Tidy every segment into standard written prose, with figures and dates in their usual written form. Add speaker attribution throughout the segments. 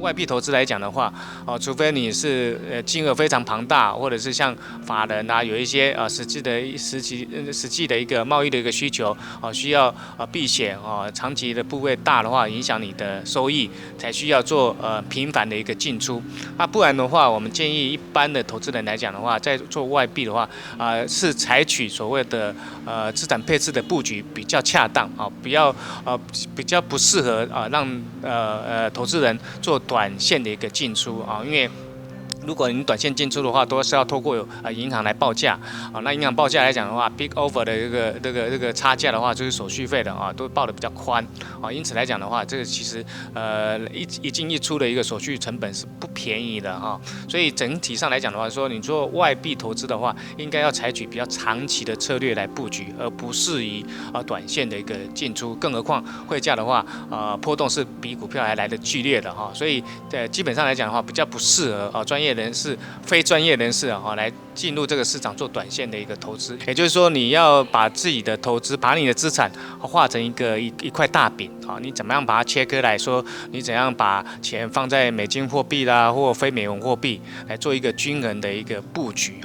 Speaker 1: 外币投资来讲的话，除非你是金额非常庞大，或者是像法人啊有一些实际的一个贸易的一个需求，需要避险长期的部位大的话，影响你的收益，才需要做频繁的一个进出。那不然的话，我们建议一般的投资人来讲的话，在做外币的话，是采取所谓的资产配置的布局比较恰当比较不适合让投资人做短线的一个进出因为如果你短线进出的话，都是要透过银行来报价那银行报价来讲的话，big over 的这个差价的话，就是手续费的都报的比较宽因此来讲的话，这个其实一进一出的一个手续成本是不便宜的所以整体上来讲的话，说你做外币投资的话，应该要采取比较长期的策略来布局，而不适宜短线的一个进出。更何况汇价的话，波动是比股票还来得剧烈的所以基本上来讲的话，比较不适合专业人士、非专业人士来进入这个市场做短线的一个投资。也就是说，你要把自己的投资，把你的资产化成一块大饼你怎么样把它切割来说？你怎样把钱放在美金货币啦，或非美元货币来做一个均衡的一个布局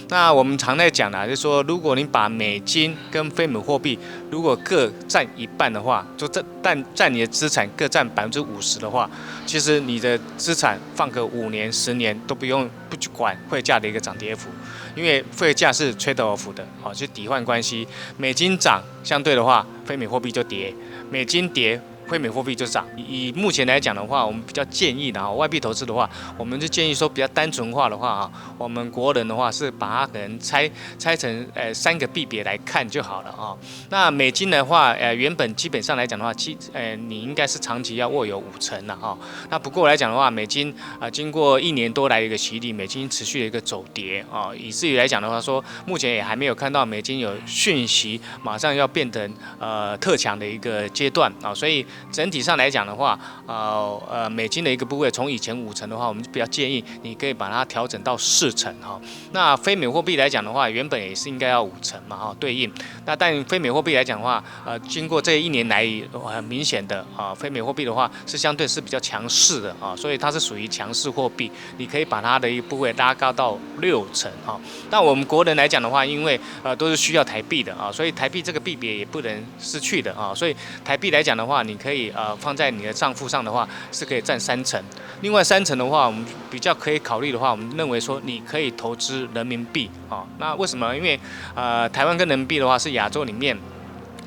Speaker 1: 那我们常在讲就是说，如果你把美金跟非美货币如果各占一半的话，就占你的资产各占50%的话，其实你的资产放个5年、10年都不去管汇价的一个涨跌幅，因为汇价是 trade off 的就抵换关系，美金涨相对的话，非美货币就跌，美金跌，非美货币就涨。以目前来讲的话，我们比较建议的外币投资的话，我们就建议说比较单纯化的话我们国人的话是把它可能拆成3个币别来看就好了那美金的话原本基本上来讲的话，你应该是长期要握有50%了那不过来讲的话，美金经过1年多来的一个洗礼，美金持续的一个走跌以至于来讲的话说，目前也还没有看到美金有讯息马上要变成特强的一个阶段所以整体上来讲的话，美金的一个部位从以前50%的话，我们就比较建议你可以把它调整到40%那非美货币来讲的话，原本也是应该要50%嘛对应。那但非美货币来讲的话，经过这1年来很明显的非美货币的话是相对是比较强势的所以它是属于强势货币，你可以把它的一个部位拉高到60%那我们国人来讲的话，因为都是需要台币的所以台币这个币别也不能失去的所以台币来讲的话，你可以放在你的账户上的话，是可以占30%。另外30%的话，我们比较可以考虑的话，我们认为说你可以投资人民币那为什么？因为台湾跟人民币的话是亚洲里面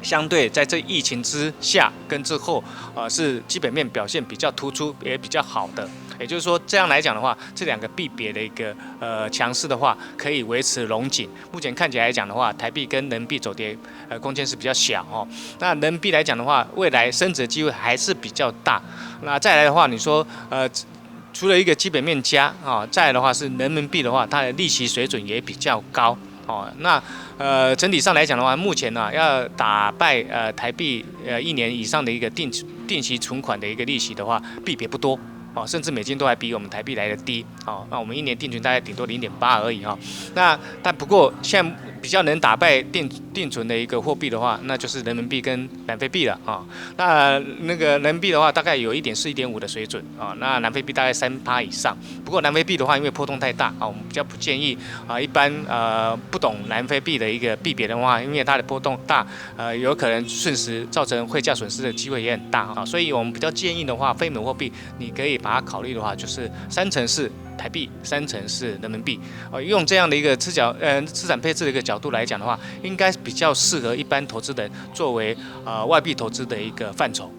Speaker 1: 相对在这疫情之下跟之后是基本面表现比较突出，也比较好的。也就是说，这样来讲的话，这2个币别的一个强势的话，可以维持龙井。目前看起来讲的话，台币跟人民币走跌空间是比较小那人民币来讲的话，未来升值的机会还是比较大。那再来的话，你说除了一个基本面佳再来的话是人民币的话，它的利息水准也比较高那整体上来讲的话，目前要打败台币1年以上的一个定期存款的一个利息的话，币别不多。甚至美金都还比我们台币来的低那我们1年定存大概顶多0.8而已但不过现在比较能打败定存的一个货币的话，那就是人民币跟南非币了那个人民币的话，大概有1.4、1.5的水准那南非币大概3%以上。不过南非币的话，因为波动太大我们比较不建议一般不懂南非币的一个币别的话，因为它的波动大有可能瞬时造成汇价损失的机会也很大所以我们比较建议的话，非美货币你可以把它考虑的话，就是30%是台币，30%是人民币用这样的一个资产配置的一个角度来讲的话，应该比较适合一般投资人作为外币投资的一个范畴。